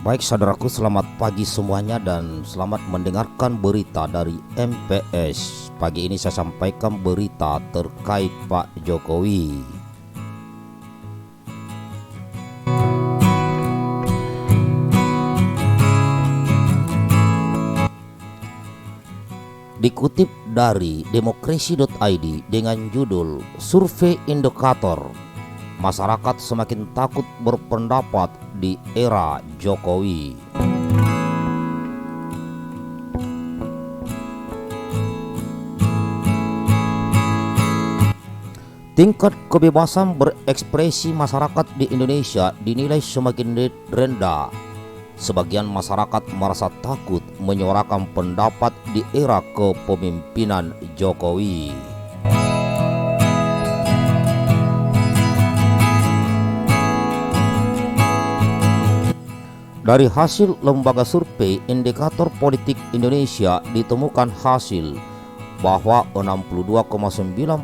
Baik saudaraku, selamat pagi semuanya dan selamat mendengarkan berita dari MPS. Pagi ini saya sampaikan berita terkait Pak Jokowi. Dikutip dari demokrasi.id dengan judul Survei Indikator, masyarakat semakin takut berpendapat di era Jokowi. Tingkat kebebasan berekspresi masyarakat di Indonesia dinilai semakin rendah. Sebagian masyarakat merasa takut menyuarakan pendapat di era kepemimpinan Jokowi. Dari hasil lembaga survei Indikator Politik Indonesia ditemukan hasil bahwa 62,9%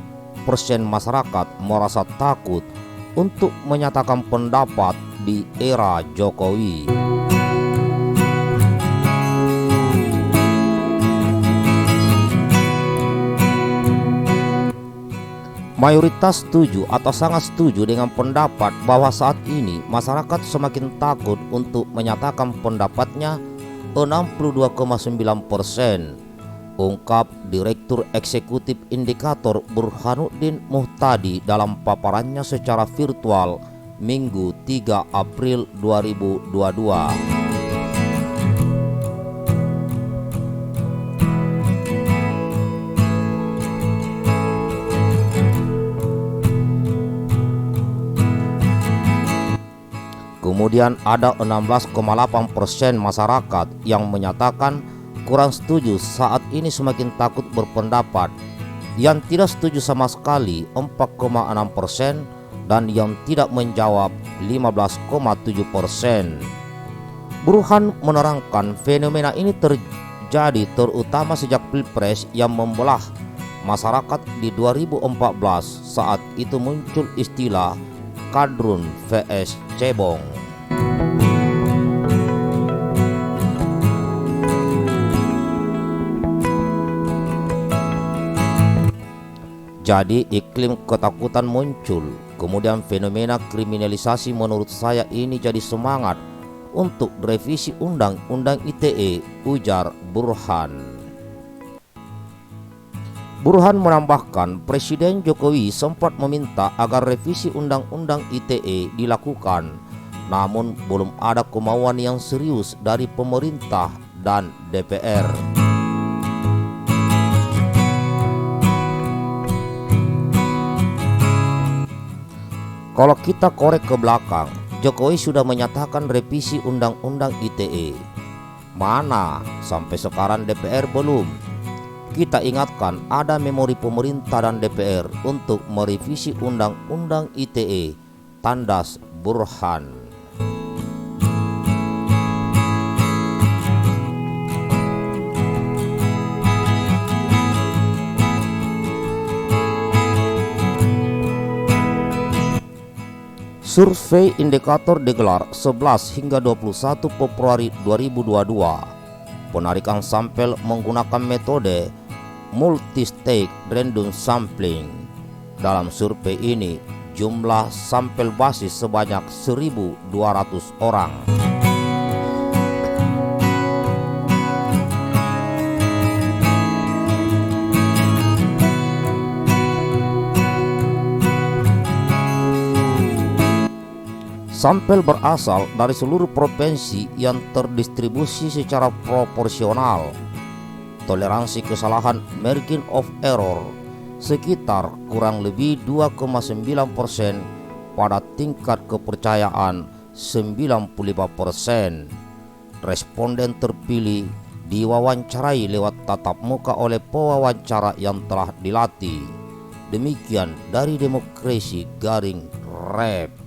masyarakat merasa takut untuk menyatakan pendapat di era Jokowi. Mayoritas setuju atau sangat setuju dengan pendapat bahwa saat ini masyarakat semakin takut untuk menyatakan pendapatnya 62,9%, ungkap Direktur Eksekutif Indikator Burhanuddin Muhtadi dalam paparannya secara virtual Minggu 3 April 2022. Kemudian ada 16,8% masyarakat yang menyatakan kurang setuju saat ini semakin takut berpendapat. Yang tidak setuju sama sekali 4,6% dan yang tidak menjawab 15,7%. Burhan menerangkan fenomena ini terjadi terutama sejak Pilpres yang membelah masyarakat di 2014. Saat itu muncul istilah Kadrun vs Cebong. Jadi iklim ketakutan muncul. Kemudian fenomena kriminalisasi menurut saya ini jadi semangat untuk revisi Undang-Undang ITE, ujar Burhan. Burhan menambahkan Presiden Jokowi sempat meminta agar revisi Undang-Undang ITE dilakukan, namun belum ada kemauan yang serius dari pemerintah dan DPR. Kalau kita korek ke belakang, Jokowi sudah menyatakan revisi Undang-Undang ITE. Mana sampai sekarang DPR belum? Kita ingatkan ada memori pemerintah dan DPR untuk merevisi Undang-Undang ITE, tandas Burhan. Survei indikator digelar 11 hingga 21 Februari 2022. Penarikan sampel menggunakan metode multi-stage random sampling. Dalam survei ini, jumlah sampel basis sebanyak 1.200 orang. Sampel berasal dari seluruh provinsi yang terdistribusi secara proporsional. Toleransi kesalahan margin of error sekitar kurang lebih 2,9% pada tingkat kepercayaan 95%. Responden terpilih diwawancarai lewat tatap muka oleh pewawancara yang telah dilatih. Demikian dari Demokrasi_Rep.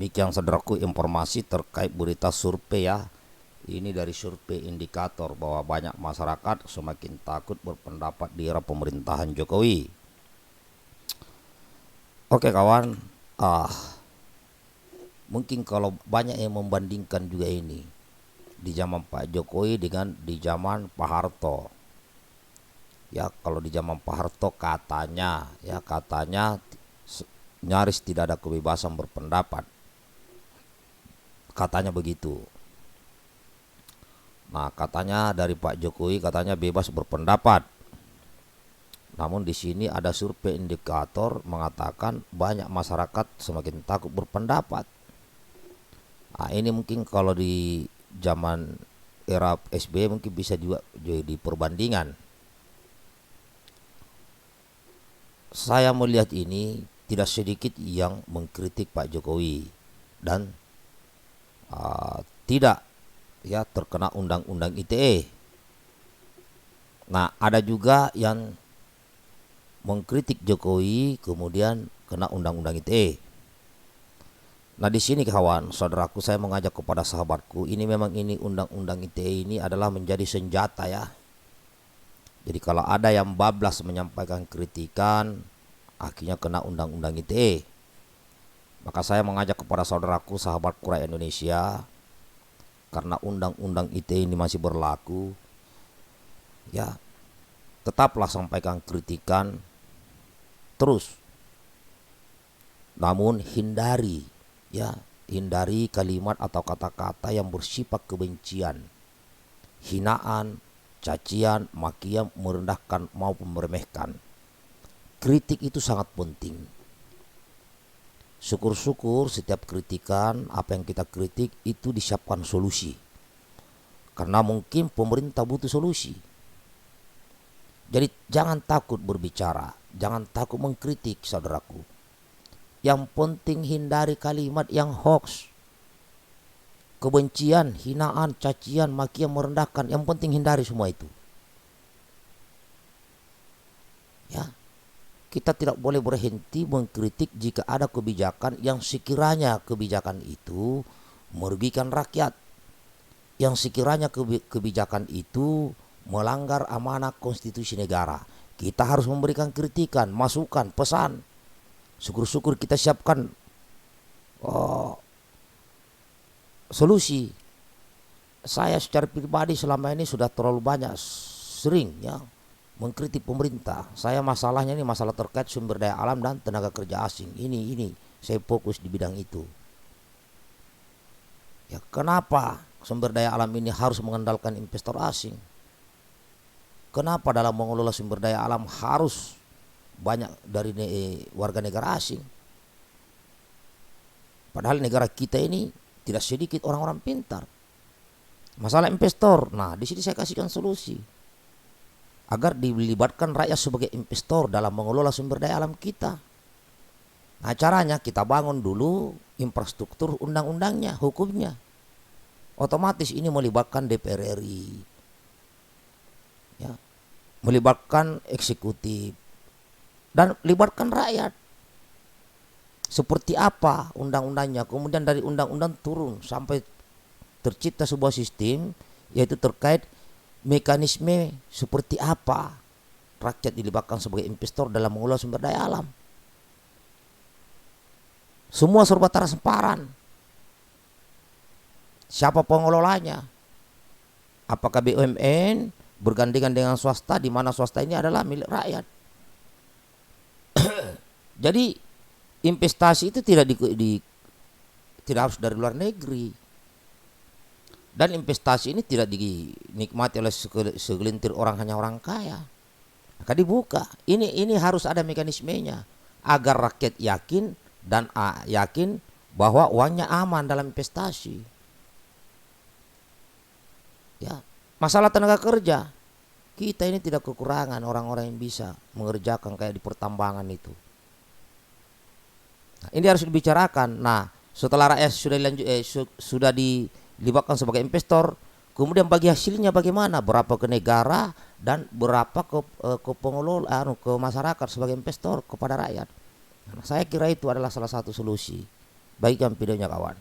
Demikian saudaraku informasi terkait berita survei ya. Ini dari survei indikator bahwa banyak masyarakat semakin takut berpendapat di era pemerintahan Jokowi. Oke kawan, mungkin kalau banyak yang membandingkan juga ini di zaman Pak Jokowi dengan di zaman Pak Harto. Ya kalau di zaman Pak Harto katanya nyaris tidak ada kebebasan berpendapat. Katanya begitu. Nah, katanya dari Pak Jokowi katanya bebas berpendapat. Namun di sini ada survei indikator mengatakan banyak masyarakat semakin takut berpendapat. Nah, ini mungkin kalau di zaman era SBY mungkin bisa juga jadi perbandingan. Saya melihat ini tidak sedikit yang mengkritik Pak Jokowi dan tidak ya terkena undang-undang ITE. Nah, ada juga yang mengkritik Jokowi kemudian kena undang-undang ITE. Nah, di sini kawan, saudaraku, saya mengajak kepada sahabatku, ini memang ini undang-undang ITE ini adalah menjadi senjata ya. Jadi kalau ada yang bablas menyampaikan kritikan, akhirnya kena undang-undang ITE. Maka saya mengajak kepada saudaraku, sahabatku rakyat Indonesia, karena undang-undang ITE ini masih berlaku, ya tetaplah sampaikan kritikan terus. Namun hindari kalimat atau kata-kata yang bersifat kebencian, hinaan, cacian, makian, merendahkan maupun meremehkan. Kritik itu sangat penting. Syukur-syukur setiap kritikan, apa yang kita kritik itu disiapkan solusi. Karena mungkin pemerintah butuh solusi. Jadi jangan takut berbicara, jangan takut mengkritik saudaraku. Yang penting hindari kalimat yang hoax. Kebencian, hinaan, cacian, makian, merendahkan, yang penting hindari semua itu. Ya. Kita tidak boleh berhenti mengkritik jika ada kebijakan yang sekiranya kebijakan itu merugikan rakyat, yang sekiranya kebijakan itu melanggar amanah konstitusi negara. Kita harus memberikan kritikan, masukan, pesan. Syukur-syukur kita siapkan solusi. Saya secara pribadi selama ini sudah terlalu banyak sering ya mengkritik pemerintah. Saya masalahnya ini masalah terkait sumber daya alam dan tenaga kerja asing. Ini saya fokus di bidang itu. Ya, kenapa sumber daya alam ini harus mengandalkan investor asing? Kenapa dalam mengelola sumber daya alam harus banyak dari warga negara asing? Padahal negara kita ini tidak sedikit orang-orang pintar. Masalah investor. Nah, di sini saya kasihkan solusi agar dilibatkan rakyat sebagai investor dalam mengelola sumber daya alam kita. Nah, caranya kita bangun dulu infrastruktur undang-undangnya, hukumnya. Otomatis ini melibatkan DPR RI, ya, melibatkan eksekutif, dan libatkan rakyat. Seperti apa undang-undangnya, kemudian dari undang-undang turun sampai tercipta sebuah sistem, yaitu terkait mekanisme seperti apa rakyat dilibatkan sebagai investor dalam mengelola sumber daya alam. Semua serba transparan. Siapa pengelolanya? Apakah BUMN bergandengan dengan swasta, di mana swasta ini adalah milik rakyat? Jadi investasi itu tidak harus dari luar negeri. Dan investasi ini tidak dinikmati oleh segelintir orang, hanya orang kaya. Maka dibuka. Ini harus ada mekanismenya agar rakyat yakin dan yakin bahwa uangnya aman dalam investasi. Ya, masalah tenaga kerja. Kita ini tidak kekurangan orang-orang yang bisa mengerjakan kayak di pertambangan itu. Nah, ini harus dibicarakan. Nah, setelah rakyat sudah dilibatkan sebagai investor, kemudian bagi hasilnya bagaimana, berapa ke negara dan berapa ke pengelola, ke masyarakat sebagai investor kepada rakyat. Nah, saya kira itu adalah salah satu solusi. Bagikan videonya kawan.